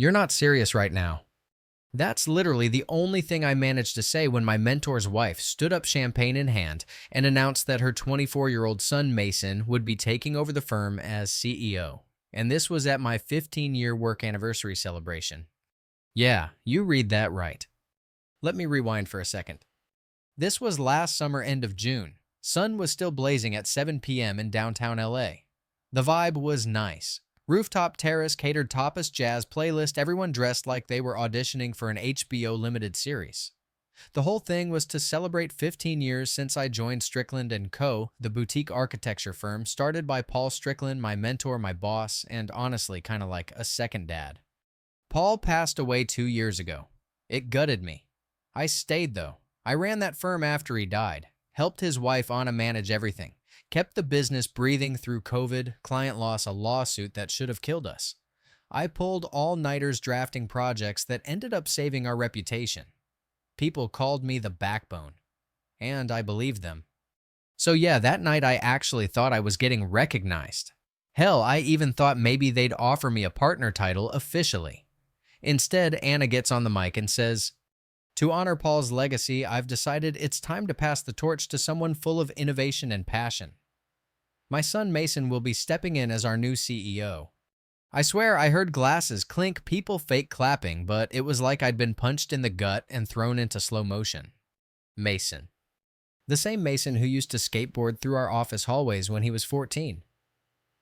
You're not serious right now. That's literally the only thing I managed to say when my mentor's wife stood up champagne in hand and announced that her 24-year-old son Mason would be taking over the firm as CEO. And this was at my 15-year work anniversary celebration. Yeah, you read that right. Let me rewind for a second. This was last summer, end of June. Sun was still blazing at 7 p.m. in downtown LA. The vibe was nice. Rooftop terrace, catered tapas, jazz playlist, everyone dressed like they were auditioning for an HBO limited series. The whole thing was to celebrate 15 years since I joined Strickland & Co., the boutique architecture firm started by Paul Strickland, my mentor, my boss, and honestly kind of like a second dad. Paul passed away 2 years ago. It gutted me. I stayed though. I ran that firm after he died, helped his wife Anna manage everything, kept the business breathing through COVID, client loss, a lawsuit that should have killed us. I pulled all-nighters drafting projects that ended up saving our reputation. People called me the backbone, and I believed them. So yeah, that night I actually thought I was getting recognized. Hell, I even thought maybe they'd offer me a partner title officially. Instead, Anna gets on the mic and says, "To honor Paul's legacy, I've decided it's time to pass the torch to someone full of innovation and passion. My son Mason will be stepping in as our new CEO." I swear I heard glasses clink, people fake clapping, but it was like I'd been punched in the gut and thrown into slow motion. Mason. The same Mason who used to skateboard through our office hallways when he was 14.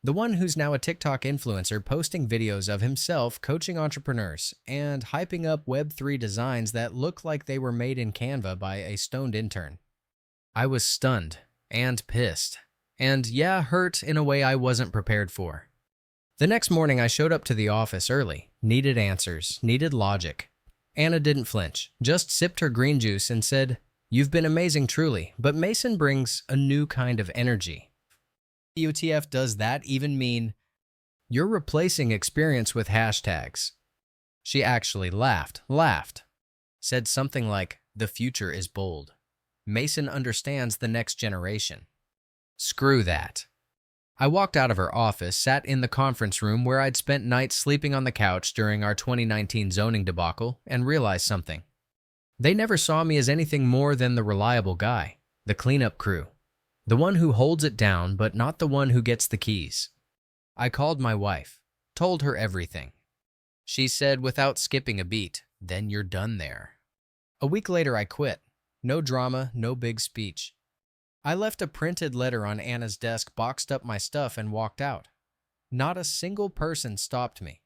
The one who's now a TikTok influencer posting videos of himself coaching entrepreneurs and hyping up Web3 designs that look like they were made in Canva by a stoned intern. I was stunned and pissed, and yeah, hurt in a way I wasn't prepared for. The next morning I showed up to the office early, needed answers, needed logic. Anna didn't flinch, just sipped her green juice and said, "You've been amazing truly, but Mason brings a new kind of energy." UTF, does that even mean you're replacing experience with hashtags? She actually laughed, said something like, "The future is bold. Mason understands the next generation." Screw that. I walked out of her office, sat in the conference room where I'd spent nights sleeping on the couch during our 2019 zoning debacle, and realized something. They never saw me as anything more than the reliable guy, the cleanup crew, the one who holds it down but not the one who gets the keys. I called my wife, told her everything. She said without skipping a beat, "Then you're done there." A week later I quit. No drama, no big speech. I left a printed letter on Anna's desk, boxed up my stuff, and walked out. Not a single person stopped me.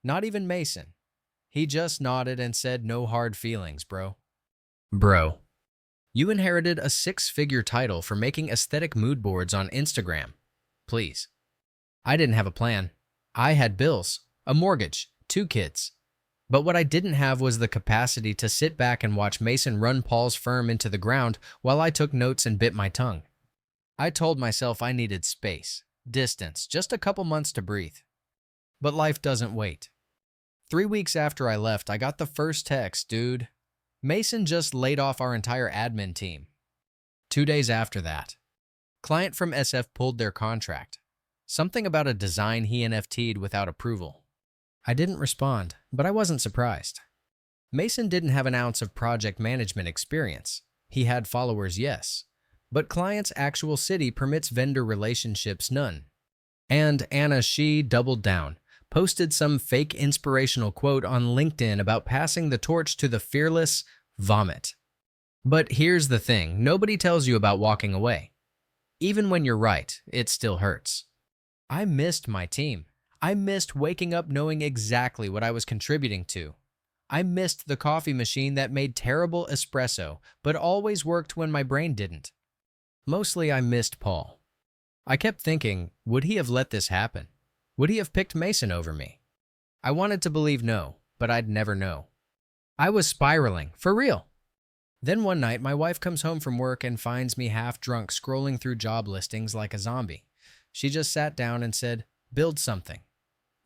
Not even Mason. He just nodded and said, "No hard feelings, bro." Bro. You inherited a 6-figure title for making aesthetic mood boards on Instagram. Please. I didn't have a plan. I had bills, a mortgage, 2 kids. But what I didn't have was the capacity to sit back and watch Mason run Paul's firm into the ground while I took notes and bit my tongue. I told myself I needed space, distance, just a couple months to breathe. But life doesn't wait. 3 weeks after I left, I got the first text, "Dude, Mason just laid off our entire admin team." 2 days after that, client from SF pulled their contract. Something about a design he NFT'd without approval. I didn't respond, but I wasn't surprised. Mason didn't have an ounce of project management experience. He had followers, yes, but client's actual city permits vendor relationships, none. And Anna, she doubled down, posted some fake inspirational quote on LinkedIn about passing the torch to the fearless vomit. But here's the thing, nobody tells you about walking away. Even when you're right, it still hurts. I missed my team. I missed waking up knowing exactly what I was contributing to. I missed the coffee machine that made terrible espresso, but always worked when my brain didn't. Mostly I missed Paul. I kept thinking, would he have let this happen? Would he have picked Mason over me? I wanted to believe no, but I'd never know. I was spiraling, for real. Then one night, my wife comes home from work and finds me half drunk scrolling through job listings like a zombie. She just sat down and said, "Build something.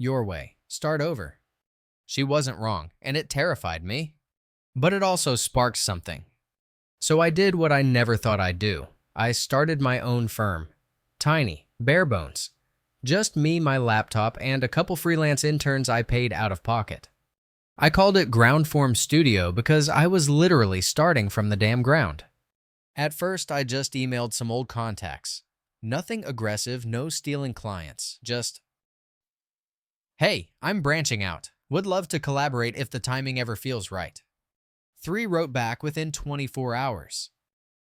Your way. Start over." She wasn't wrong, and it terrified me. But it also sparked something. So I did what I never thought I'd do. I started my own firm. Tiny, bare bones. Just me, my laptop, and a couple freelance interns I paid out of pocket. I called it Ground Form Studio because I was literally starting from the damn ground. At first, I just emailed some old contacts. Nothing aggressive, no stealing clients, just, "Hey, I'm branching out. Would love to collaborate if the timing ever feels right." 3 wrote back within 24 hours.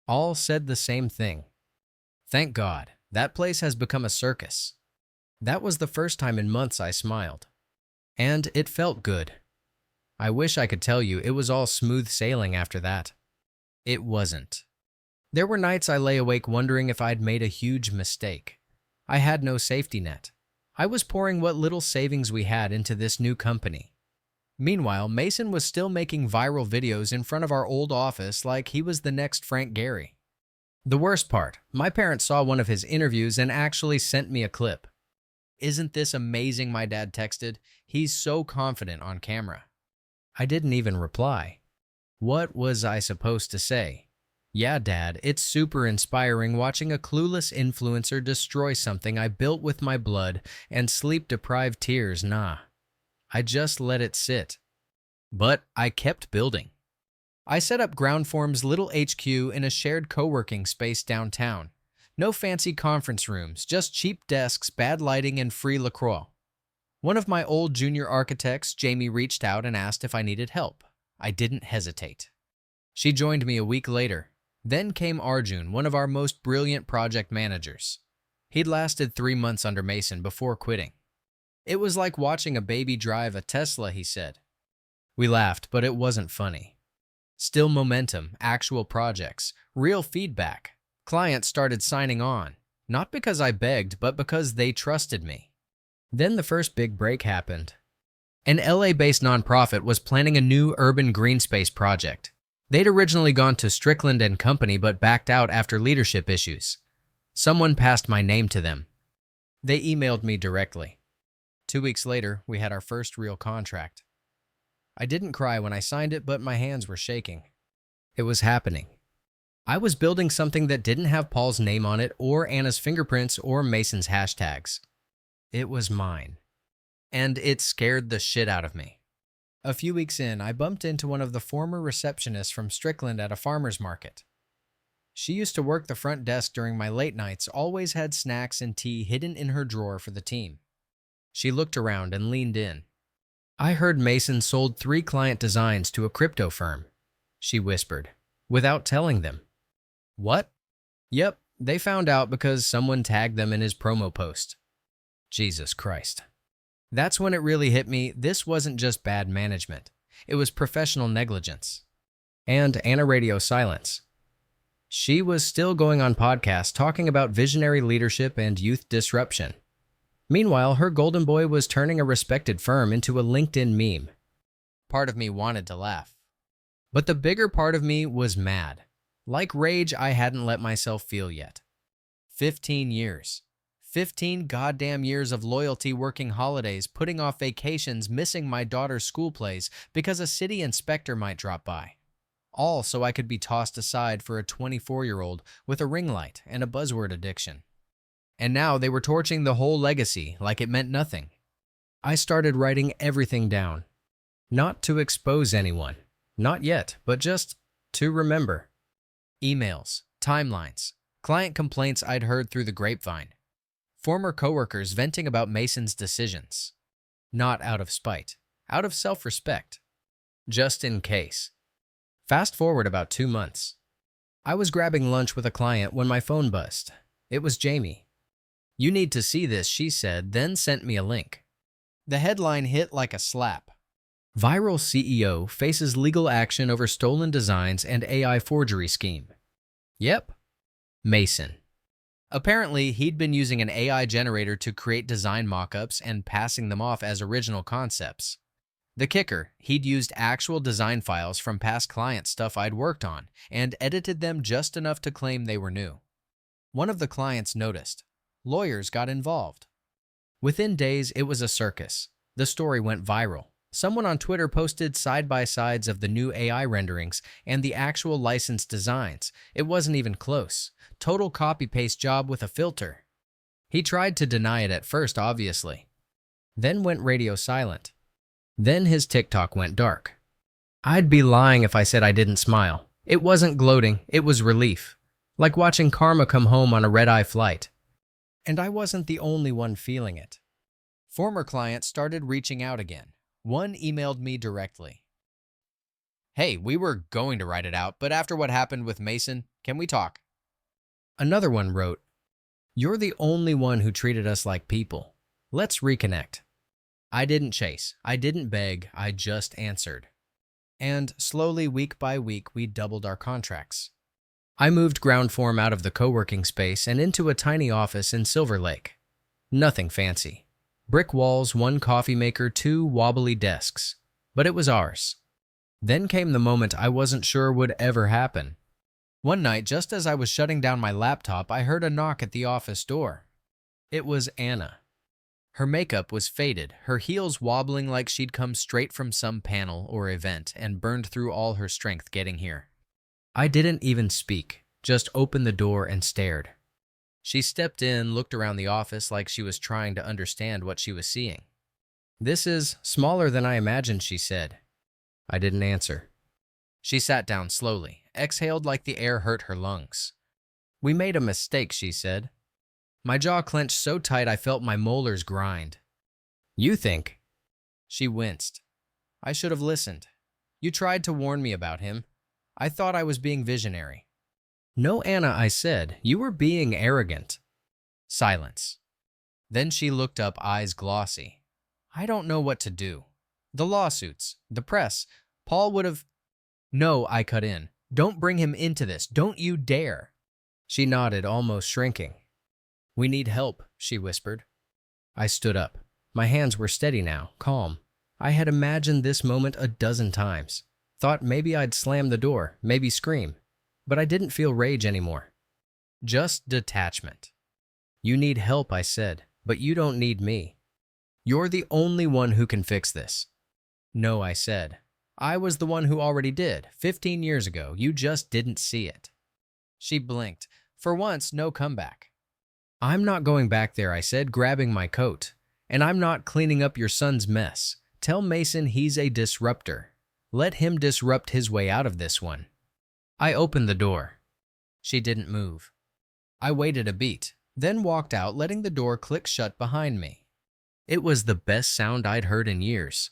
All said the same thing. Thank God, that place has become a circus. That was the first time in months I smiled. And it felt good. I wish I could tell you it was all smooth sailing after that. It wasn't. There were nights I lay awake wondering if I'd made a huge mistake. I had no safety net. I was pouring what little savings we had into this new company. Meanwhile, Mason was still making viral videos in front of our old office like he was the next Frank Gehry. The worst part, my parents saw one of his interviews and actually sent me a clip. "Isn't this amazing?" my dad texted. "He's so confident on camera." I didn't even reply. What was I supposed to say? "Yeah, Dad, it's super inspiring watching a clueless influencer destroy something I built with my blood and sleep-deprived tears." Nah. I just let it sit. But I kept building. I set up Groundform's little HQ in a shared co-working space downtown. No fancy conference rooms, just cheap desks, bad lighting, and free LaCroix. One of my old junior architects, Jamie, reached out and asked if I needed help. I didn't hesitate. She joined me a week later. Then came Arjun, one of our most brilliant project managers. He'd lasted 3 months under Mason before quitting. "It was like watching a baby drive a Tesla," he said. We laughed, but it wasn't funny. Still momentum, actual projects, real feedback. Clients started signing on, not because I begged, but because they trusted me. Then the first big break happened. An LA-based nonprofit was planning a new urban green space project. They'd originally gone to Strickland and Company but backed out after leadership issues. Someone passed my name to them. They emailed me directly. 2 weeks later, we had our first real contract. I didn't cry when I signed it, but my hands were shaking. It was happening. I was building something that didn't have Paul's name on it or Anna's fingerprints or Mason's hashtags. It was mine. And it scared the shit out of me. A few weeks in, I bumped into one of the former receptionists from Strickland at a farmer's market. She used to work the front desk during my late nights, always had snacks and tea hidden in her drawer for the team. She looked around and leaned in. "I heard Mason sold 3 client designs to a crypto firm," she whispered, without telling them. "What?" "Yep, they found out because someone tagged them in his promo post." Jesus Christ. That's when it really hit me. This wasn't just bad management. It was professional negligence. And Anna Radio silence. She was still going on podcasts talking about visionary leadership and youth disruption. Meanwhile, her golden boy was turning a respected firm into a LinkedIn meme. Part of me wanted to laugh. But the bigger part of me was mad. Like rage I hadn't let myself feel yet. 15 years. 15 goddamn years of loyalty, working holidays, putting off vacations, missing my daughter's school plays because a city inspector might drop by. All so I could be tossed aside for a 24-year-old with a ring light and a buzzword addiction. And now they were torching the whole legacy like it meant nothing. I started writing everything down. Not to expose anyone. Not yet, but just to remember. Emails, timelines, client complaints I'd heard through the grapevine. Former coworkers venting about Mason's decisions. Not out of spite, out of self-respect. Just in case. Fast forward about 2 months. I was grabbing lunch with a client when my phone buzzed. It was Jamie. "You need to see this," she said, then sent me a link. The headline hit like a slap. "Viral CEO faces legal action over stolen designs and AI forgery scheme." Yep. Mason. Apparently, he'd been using an AI generator to create design mock-ups and passing them off as original concepts. The kicker, he'd used actual design files from past client stuff I'd worked on and edited them just enough to claim they were new. One of the clients noticed. Lawyers got involved. Within days, it was a circus. The story went viral. Someone on Twitter posted side-by-sides of the new AI renderings and the actual licensed designs. It wasn't even close. Total copy-paste job with a filter. He tried to deny it at first, obviously. Then went radio silent. Then his TikTok went dark. I'd be lying if I said I didn't smile. It wasn't gloating, it was relief. Like watching karma come home on a red-eye flight. And I wasn't the only one feeling it. Former clients started reaching out again. One emailed me directly. "Hey, we were going to write it out, but after what happened with Mason, can we talk?" Another one wrote, "You're the only one who treated us like people. Let's reconnect." I didn't chase. I didn't beg. I just answered. And slowly, week by week, we doubled our contracts. I moved ground form out of the co-working space and into a tiny office in Silver Lake. Nothing fancy. Brick walls, one coffee maker, two wobbly desks. But it was ours. Then came the moment I wasn't sure would ever happen. One night, just as I was shutting down my laptop, I heard a knock at the office door. It was Anna. Her makeup was faded, her heels wobbling like she'd come straight from some panel or event and burned through all her strength getting here. I didn't even speak, just opened the door and stared. She stepped in, looked around the office like she was trying to understand what she was seeing. "This is smaller than I imagined," she said. I didn't answer. She sat down slowly, exhaled like the air hurt her lungs. "We made a mistake," she said. My jaw clenched so tight I felt my molars grind. "You think?" She winced. "I should have listened. You tried to warn me about him. I thought I was being visionary." "No, Anna," I said. "You were being arrogant." Silence. Then she looked up, eyes glossy. "I don't know what to do. The lawsuits, the press, Paul would have—" "No," I cut in. "Don't bring him into this. Don't you dare." She nodded, almost shrinking. "We need help," she whispered. I stood up. My hands were steady now, calm. I had imagined this moment a dozen times. Thought maybe I'd slam the door, maybe scream. But I didn't feel rage anymore. Just detachment. "You need help," I said, "but you don't need me. You're the only one who can fix this." "No," I said. "I was the one who already did, 15 years ago. You just didn't see it." She blinked. For once, no comeback. "I'm not going back there," I said, grabbing my coat. "And I'm not cleaning up your son's mess. Tell Mason he's a disruptor. Let him disrupt his way out of this one." I opened the door. She didn't move. I waited a beat, then walked out, letting the door click shut behind me. It was the best sound I'd heard in years.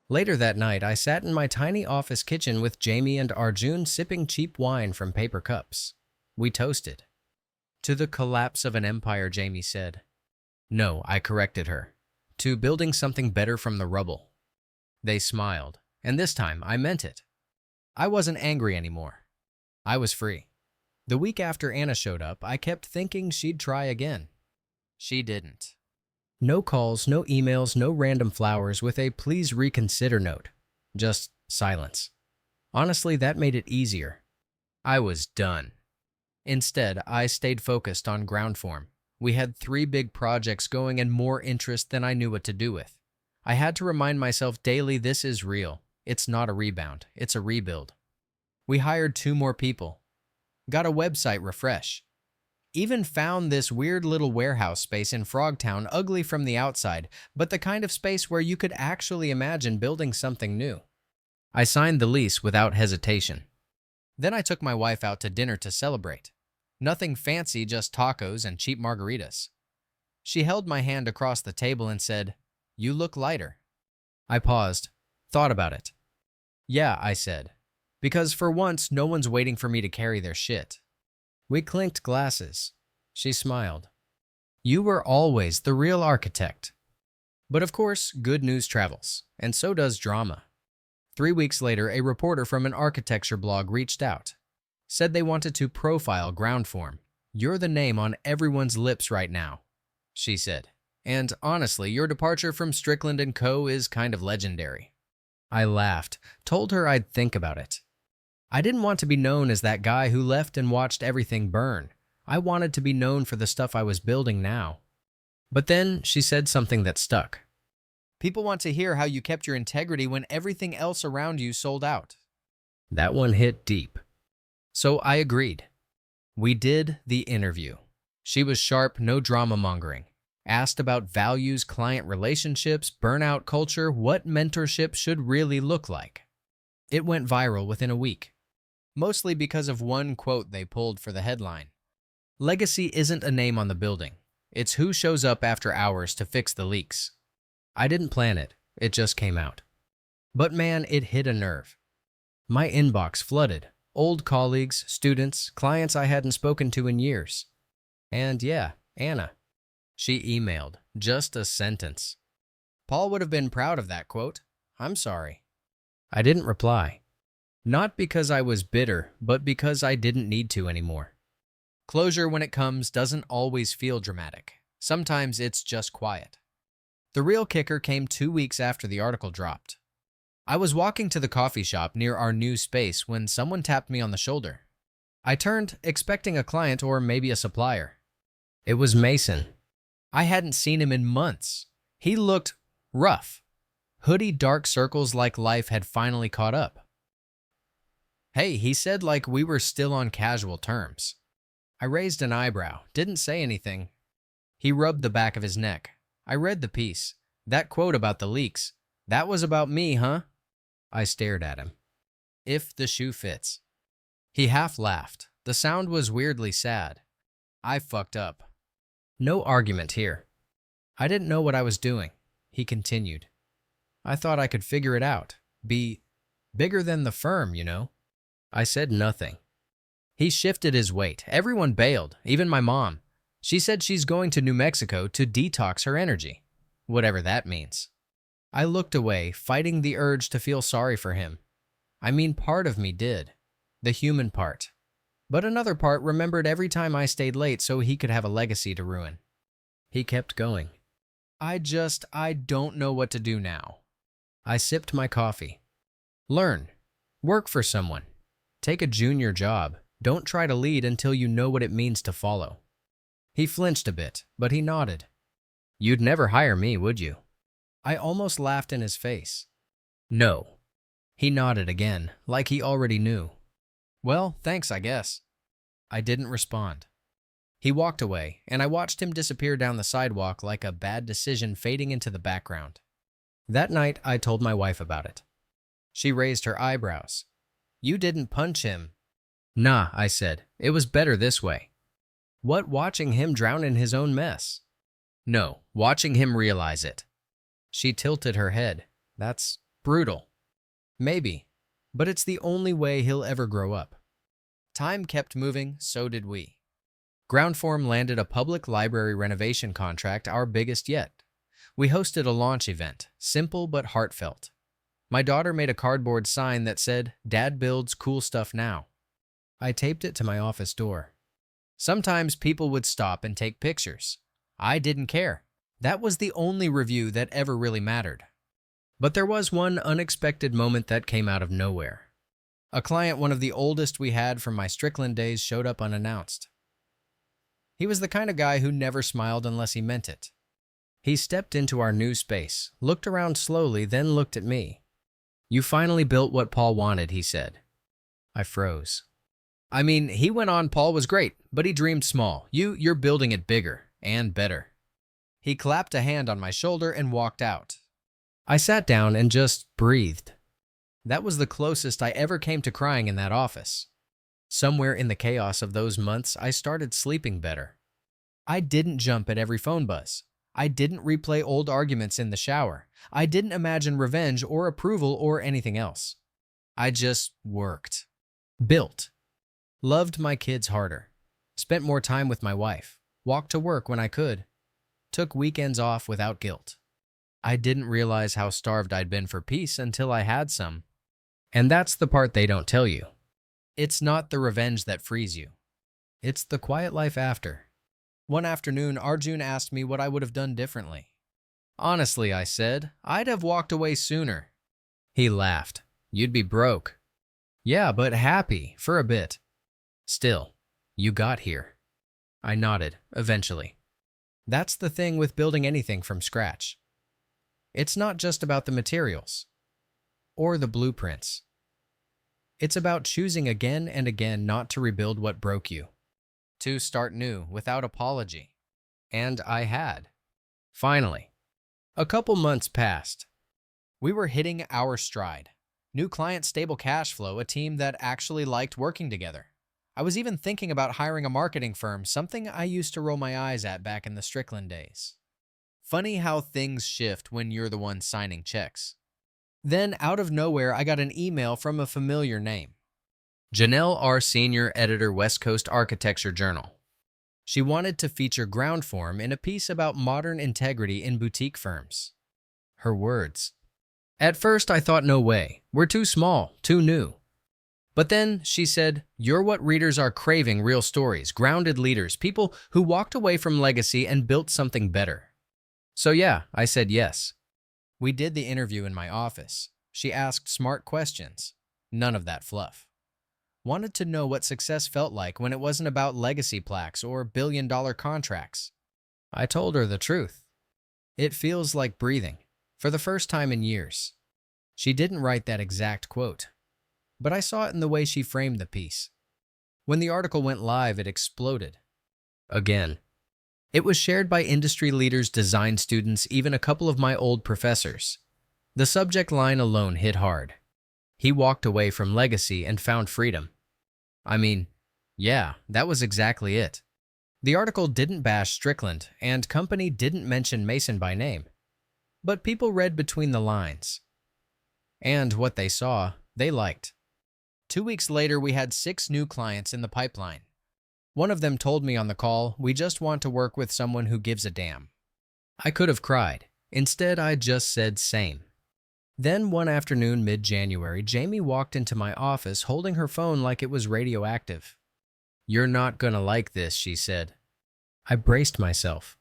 Later that night, I sat in my tiny office kitchen with Jamie and Arjun sipping cheap wine from paper cups. We toasted. "To the collapse of an empire," Jamie said. "No," I corrected her. "To building something better from the rubble." They smiled, and this time I meant it. I wasn't angry anymore. I was free. The week after Anna showed up, I kept thinking she'd try again. She didn't. No calls, no emails, no random flowers with a "please reconsider" note. Just silence. Honestly, that made it easier. I was done. Instead, I stayed focused on ground form. We had 3 big projects going and more interest than I knew what to do with. I had to remind myself daily, this is real. It's not a rebound. It's a rebuild. We hired 2 more people. Got a website refresh. Even found this weird little warehouse space in Frogtown, ugly from the outside, but the kind of space where you could actually imagine building something new. I signed the lease without hesitation. Then I took my wife out to dinner to celebrate. Nothing fancy, just tacos and cheap margaritas. She held my hand across the table and said, "You look lighter." I paused, thought about it. "Yeah," I said, "because for once, no one's waiting for me to carry their shit." We clinked glasses. She smiled. "You were always the real architect." But of course, good news travels, and so does drama. 3 weeks later, a reporter from an architecture blog reached out. Said they wanted to profile ground form. "You're the name on everyone's lips right now," she said. "And honestly, your departure from Strickland & Co. is kind of legendary." I laughed, told her I'd think about it. I didn't want to be known as that guy who left and watched everything burn. I wanted to be known for the stuff I was building now. But then she said something that stuck. "People want to hear how you kept your integrity when everything else around you sold out." That one hit deep. So I agreed. We did the interview. She was sharp, no drama mongering. asked about values, client relationships, burnout culture, what mentorship should really look like. It went viral within a week, mostly because of one quote they pulled for the headline. Legacy isn't a name on the building. It's who shows up after hours to fix the leaks. I didn't plan it. It just came out. But man, it hit a nerve. My inbox flooded. Old colleagues, students, clients I hadn't spoken to in years. And yeah, Anna. She emailed. Just a sentence. Paul would have been proud of that quote. I'm sorry. I didn't reply. Not because I was bitter, but because I didn't need to anymore. Closure, when it comes, doesn't always feel dramatic. Sometimes it's just quiet. The real kicker came 2 weeks after the article dropped. I was walking to the coffee shop near our new space when someone tapped me on the shoulder. I turned, expecting a client or maybe a supplier. It was Mason. I hadn't seen him in months. He looked rough. Hoodie, dark circles, like life had finally caught up. Hey, he said, like we were still on casual terms. I raised an eyebrow, didn't say anything. He rubbed the back of his neck. I read the piece. That quote about the leaks. That was about me, huh? I stared at him. If the shoe fits. He half laughed. The sound was weirdly sad. I fucked up. No argument here. I didn't know what I was doing. He continued. I thought I could figure it out. Be bigger than the firm, you know. I said nothing. He shifted his weight. Everyone bailed, even my mom. She said she's going to New Mexico to detox her energy, whatever that means. I looked away, fighting the urge to feel sorry for him. I mean, part of me did. The human part. But another part remembered every time I stayed late so he could have a legacy to ruin. He kept going. I don't know what to do now. I sipped my coffee. Learn. Work for someone. Take a junior job. Don't try to lead until you know what it means to follow. He flinched a bit, but he nodded. You'd never hire me, would you? I almost laughed in his face. No. He nodded again, like he already knew. Well, thanks, I guess. I didn't respond. He walked away, and I watched him disappear down the sidewalk like a bad decision fading into the background. That night, I told my wife about it. She raised her eyebrows. You didn't punch him. Nah, I said. It was better this way. What, watching him drown in his own mess? No, watching him realize it. She tilted her head. That's brutal. Maybe, but it's the only way he'll ever grow up. Time kept moving, so did we. Groundform landed a public library renovation contract, our biggest yet. We hosted a launch event, simple but heartfelt. My daughter made a cardboard sign that said, Dad builds cool stuff now. I taped it to my office door. Sometimes people would stop and take pictures. I didn't care. That was the only review that ever really mattered. But there was one unexpected moment that came out of nowhere. A client, one of the oldest we had from my Strickland days, showed up unannounced. He was the kind of guy who never smiled unless he meant it. He stepped into our new space, looked around slowly, then looked at me. You finally built what Paul wanted, he said. I froze. I mean, he went on, Paul was great, but he dreamed small. You're building it bigger and better. He clapped a hand on my shoulder and walked out. I sat down and just breathed. That was the closest I ever came to crying in that office. Somewhere in the chaos of those months, I started sleeping better. I didn't jump at every phone buzz. I didn't replay old arguments in the shower. I didn't imagine revenge or approval or anything else. I just worked. Built. Loved my kids harder. Spent more time with my wife. Walked to work when I could. Took weekends off without guilt. I didn't realize how starved I'd been for peace until I had some. And that's the part they don't tell you. It's not the revenge that frees you. It's the quiet life after. One afternoon, Arjun asked me what I would have done differently. Honestly, I said, I'd have walked away sooner. He laughed. You'd be broke. Yeah, but happy for a bit. Still, you got here. I nodded, eventually. That's the thing with building anything from scratch. It's not just about the materials or the blueprints. It's about choosing again and again not to rebuild what broke you, to start new without apology. And I had. Finally, a couple months passed. We were hitting our stride. New client, stable cash flow, a team that actually liked working together. I was even thinking about hiring a marketing firm, something I used to roll my eyes at back in the Strickland days. Funny how things shift when you're the one signing checks. Then, out of nowhere, I got an email from a familiar name. Janelle R. Senior Editor, West Coast Architecture Journal. She wanted to feature ground form in a piece about modern integrity in boutique firms. Her words. At first, I thought, no way. We're too small, too new. But then she said, you're what readers are craving, real stories, grounded leaders, people who walked away from legacy and built something better. So yeah, I said yes. We did the interview in my office. She asked smart questions. None of that fluff. Wanted to know what success felt like when it wasn't about legacy plaques or billion-dollar contracts. I told her the truth. It feels like breathing. For the first time in years. She didn't write that exact quote, but I saw it in the way she framed the piece. When the article went live, it exploded. Again. It was shared by industry leaders, design students, even a couple of my old professors. The subject line alone hit hard. He walked away from legacy and found freedom. I mean, yeah, that was exactly it. The article didn't bash Strickland, and company didn't mention Mason by name. But people read between the lines. And what they saw, they liked. 2 weeks later, we had 6 new clients in the pipeline. One of them told me on the call, we just want to work with someone who gives a damn. I could have cried. Instead, I just said same. Then one afternoon, mid-January, Jamie walked into my office holding her phone like it was radioactive. You're not gonna like this, she said. I braced myself.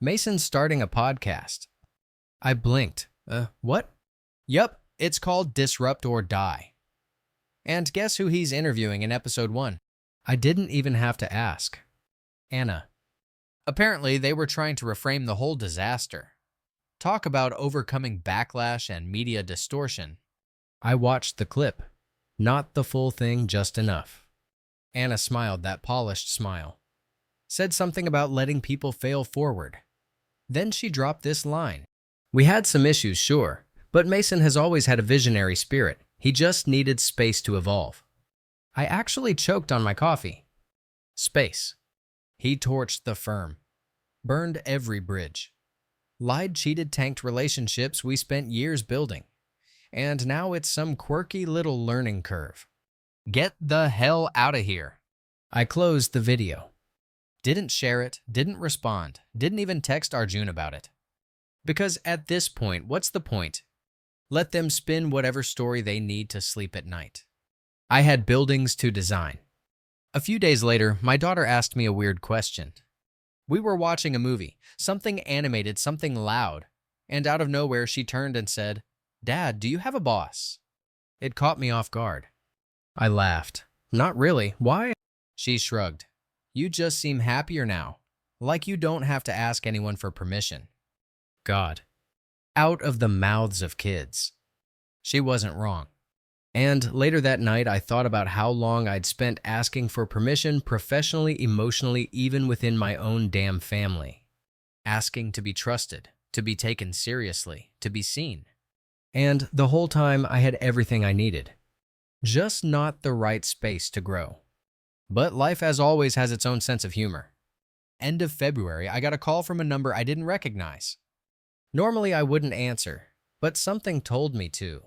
Mason's starting a podcast. I blinked. What? Yup, it's called Disrupt or Die. And guess who he's interviewing in episode 1? I didn't even have to ask. Anna. Apparently, they were trying to reframe the whole disaster. Talk about overcoming backlash and media distortion. I watched the clip. Not the full thing, just enough. Anna smiled that polished smile. Said something about letting people fail forward. Then she dropped this line. We had some issues, sure, but Mason has always had a visionary spirit. He just needed space to evolve. I actually choked on my coffee. Space. He torched the firm. Burned every bridge. Lied, cheated, tanked relationships we spent years building. And now it's some quirky little learning curve. Get the hell out of here. I closed the video. Didn't share it, didn't respond, didn't even text Arjun about it. Because at this point, what's the point? Let them spin whatever story they need to sleep at night. I had buildings to design. A few days later, my daughter asked me a weird question. We were watching a movie, something animated, something loud, and out of nowhere she turned and said, Dad, do you have a boss? It caught me off guard. I laughed. Not really. Why? She shrugged. You just seem happier now, like you don't have to ask anyone for permission. God. Out of the mouths of kids. She wasn't wrong. And later that night, I thought about how long I'd spent asking for permission professionally, emotionally, even within my own damn family. Asking to be trusted, to be taken seriously, to be seen. And the whole time, I had everything I needed. Just not the right space to grow. But life, as always, has its own sense of humor. End of February, I got a call from a number I didn't recognize. Normally, I wouldn't answer, but something told me to.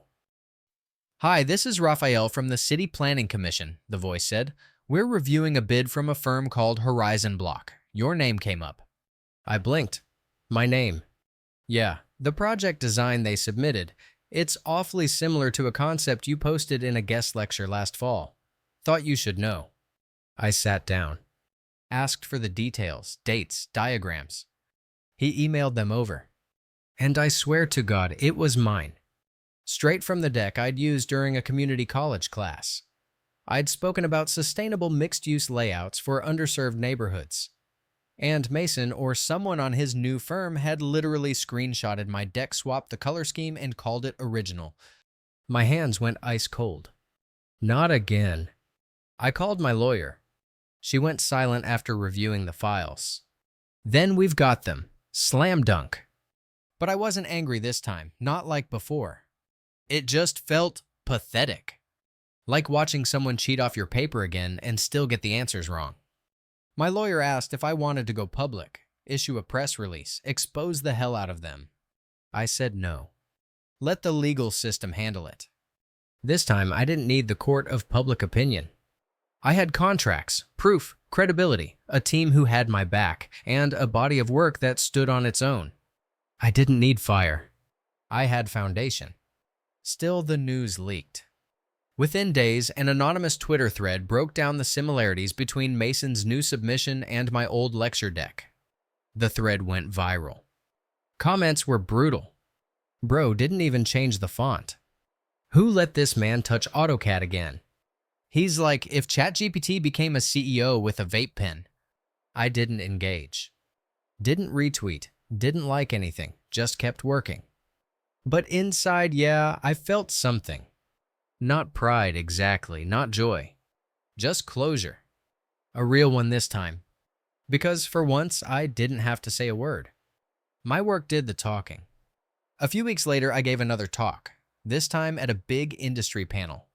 Hi, this is Raphael from the City Planning Commission, the voice said. We're reviewing a bid from a firm called Horizon Block. Your name came up. I blinked. My name. Yeah, the project design they submitted. It's awfully similar to a concept you posted in a guest lecture last fall. Thought you should know. I sat down. Asked for the details, dates, diagrams. He emailed them over. And I swear to God, it was mine. Straight from the deck I'd used during a community college class. I'd spoken about sustainable mixed-use layouts for underserved neighborhoods. And Mason, or someone on his new firm, had literally screenshotted my deck, swapped the color scheme, and called it original. My hands went ice cold. Not again. I called my lawyer. She went silent after reviewing the files. Then we've got them. Slam dunk. But I wasn't angry this time, not like before. It just felt pathetic. Like watching someone cheat off your paper again and still get the answers wrong. My lawyer asked if I wanted to go public, issue a press release, expose the hell out of them. I said no. Let the legal system handle it. This time, I didn't need the court of public opinion. I had contracts, proof, credibility, a team who had my back, and a body of work that stood on its own. I didn't need fire. I had foundation. Still, the news leaked. Within days, an anonymous Twitter thread broke down the similarities between Mason's new submission and my old lecture deck. The thread went viral. Comments were brutal. Bro didn't even change the font. Who let this man touch AutoCAD again? He's like if ChatGPT became a CEO with a vape pen. I didn't engage. Didn't retweet. Didn't like anything. Just kept working. But inside, yeah, I felt something. Not pride exactly, not joy. Just closure. A real one this time. Because for once, I didn't have to say a word. My work did the talking. A few weeks later, I gave another talk, this time at a big industry panel.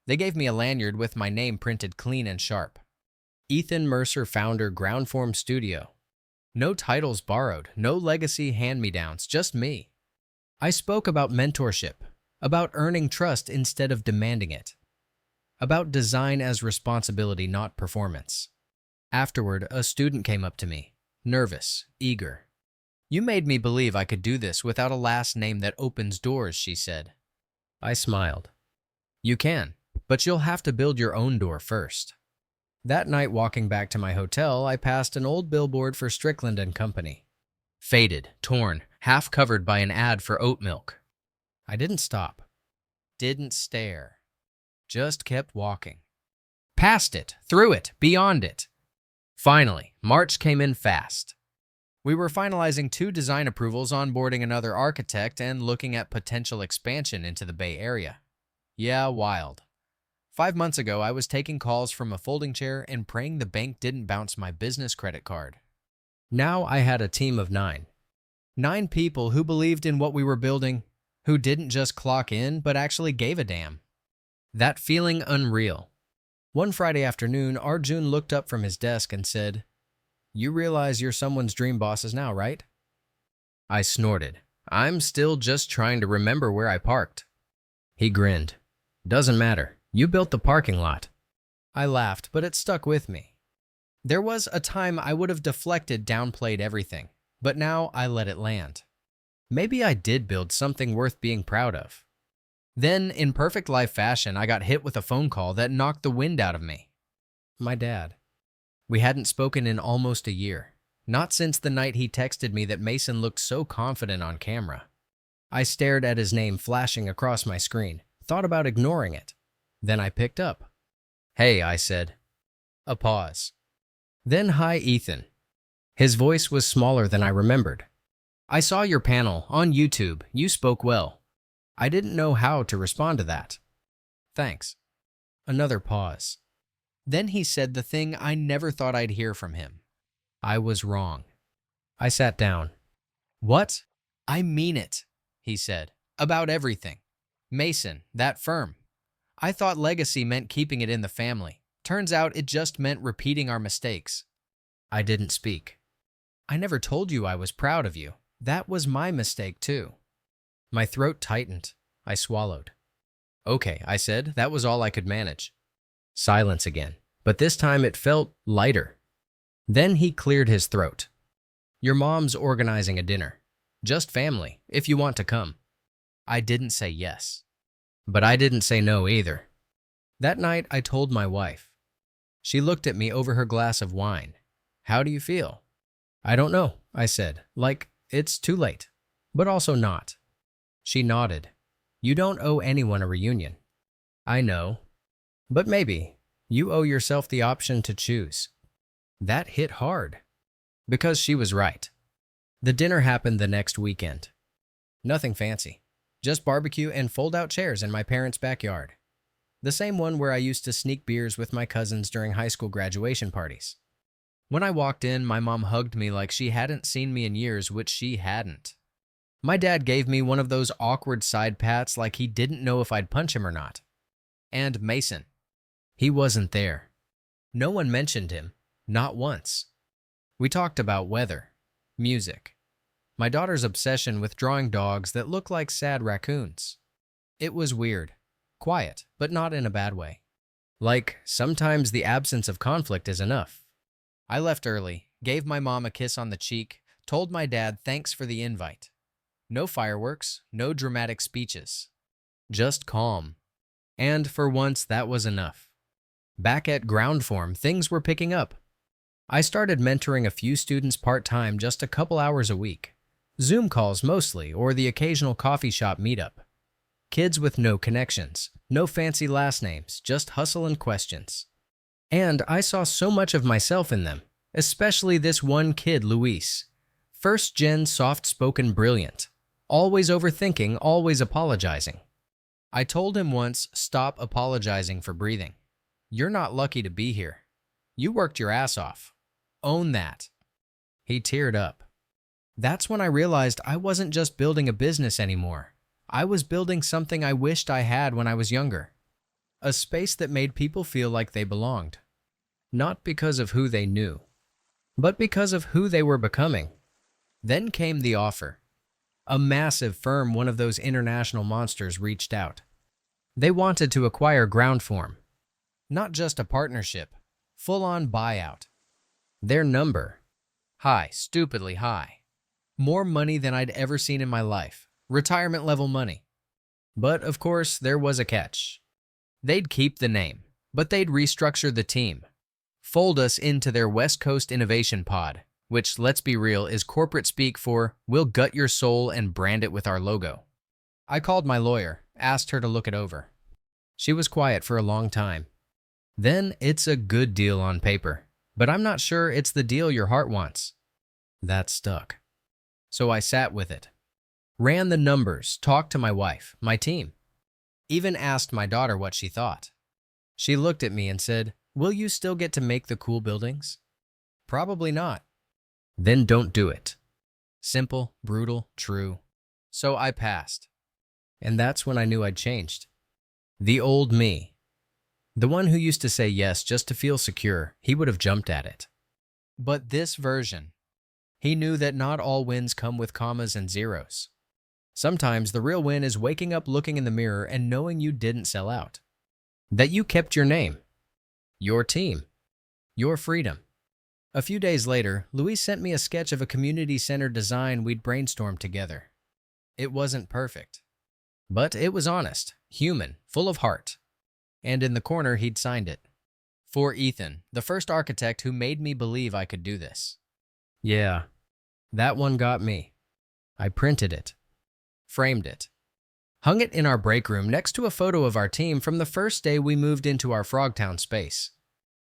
They gave me a lanyard with my name printed clean and sharp. Ethan Mercer, founder, Groundform Studio. No titles borrowed, no legacy hand-me-downs, just me. I spoke about mentorship, about earning trust instead of demanding it, about design as responsibility, not performance. Afterward, a student came up to me, nervous, eager. You made me believe I could do this without a last name that opens doors, she said. I smiled. You can, but you'll have to build your own door first. That night, walking back to my hotel, I passed an old billboard for Strickland & Company. Faded, torn, half covered by an ad for oat milk. I didn't stop. Didn't stare. Just kept walking. Past it, through it, beyond it. Finally, March came in fast. We were finalizing 2 design approvals, onboarding another architect, and looking at potential expansion into the Bay Area. Yeah, wild. 5 months ago, I was taking calls from a folding chair and praying the bank didn't bounce my business credit card. Now I had a team of 9. 9 people who believed in what we were building, who didn't just clock in, but actually gave a damn. That feeling unreal. One Friday afternoon, Arjun looked up from his desk and said, "You realize you're someone's dream bosses now, right?" I snorted. I'm still just trying to remember where I parked. He grinned. Doesn't matter. You built the parking lot. I laughed, but it stuck with me. There was a time I would have deflected, downplayed everything, but now I let it land. Maybe I did build something worth being proud of. Then, in perfect life fashion, I got hit with a phone call that knocked the wind out of me. My dad. We hadn't spoken in almost a year. Not since the night he texted me that Mason looked so confident on camera. I stared at his name flashing across my screen, thought about ignoring it. Then I picked up. Hey, I said. A pause. Then, hi, Ethan. His voice was smaller than I remembered. I saw your panel on YouTube. You spoke well. I didn't know how to respond to that. Thanks. Another pause. Then he said the thing I never thought I'd hear from him. I was wrong. I sat down. What? I mean it, he said. About everything. Mason, that firm. I thought legacy meant keeping it in the family. Turns out it just meant repeating our mistakes. I didn't speak. I never told you I was proud of you. That was my mistake too. My throat tightened. I swallowed. Okay, I said. That was all I could manage. Silence again, but this time it felt lighter. Then he cleared his throat. Your mom's organizing a dinner. Just family, if you want to come. I didn't say yes. But I didn't say no either. That night, I told my wife. She looked at me over her glass of wine. How do you feel? I don't know, I said, like it's too late, but also not. She nodded. You don't owe anyone a reunion. I know. But maybe you owe yourself the option to choose. That hit hard. Because she was right. The dinner happened the next weekend. Nothing fancy. Just barbecue and fold-out chairs in my parents' backyard. The same one where I used to sneak beers with my cousins during high school graduation parties. When I walked in, my mom hugged me like she hadn't seen me in years, which she hadn't. My dad gave me one of those awkward side pats like he didn't know if I'd punch him or not. And Mason. He wasn't there. No one mentioned him. Not once. We talked about weather, music, my daughter's obsession with drawing dogs that look like sad raccoons. It was weird. Quiet, but not in a bad way. Like, sometimes the absence of conflict is enough. I left early, gave my mom a kiss on the cheek, told my dad thanks for the invite. No fireworks, no dramatic speeches. Just calm. And for once, that was enough. Back at ground form, things were picking up. I started mentoring a few students part-time, just a couple hours a week. Zoom calls mostly, or the occasional coffee shop meetup. Kids with no connections, no fancy last names, just hustle and questions. And I saw so much of myself in them, especially this one kid, Luis. First-gen, soft-spoken brilliant. Always overthinking, always apologizing. I told him once, stop apologizing for breathing. You're not lucky to be here. You worked your ass off. Own that. He teared up. That's when I realized I wasn't just building a business anymore. I was building something I wished I had when I was younger. A space that made people feel like they belonged. Not because of who they knew, but because of who they were becoming. Then came the offer. A massive firm, one of those international monsters, reached out. They wanted to acquire Groundform. Not just a partnership, full-on buyout. Their number. High, stupidly high. More money than I'd ever seen in my life. Retirement-level money. But, of course, there was a catch. They'd keep the name, but they'd restructure the team. Fold us into their West Coast Innovation Pod, which, let's be real, is corporate speak for, we'll gut your soul and brand it with our logo. I called my lawyer, asked her to look it over. She was quiet for a long time. Then, it's a good deal on paper, but I'm not sure it's the deal your heart wants. That stuck. So I sat with it. Ran the numbers, talked to my wife, my team. Even asked my daughter what she thought. She looked at me and said, will you still get to make the cool buildings? Probably not. Then don't do it. Simple, brutal, true. So I passed. And that's when I knew I'd changed. The old me. The one who used to say yes just to feel secure, he would have jumped at it. But this version, he knew that not all wins come with commas and zeros. Sometimes the real win is waking up, looking in the mirror, and knowing you didn't sell out. That you kept your name, your team, your freedom. A few days later, Luis sent me a sketch of a community-centered design we'd brainstormed together. It wasn't perfect, but it was honest, human, full of heart. And in the corner, he'd signed it. For Ethan, the first architect who made me believe I could do this. Yeah, that one got me. I printed it. Framed it. Hung it in our break room next to a photo of our team from the first day we moved into our Frogtown space.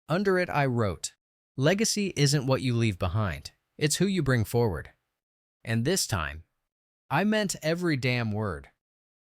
Under it, I wrote, legacy isn't what you leave behind, it's who you bring forward. And this time, I meant every damn word.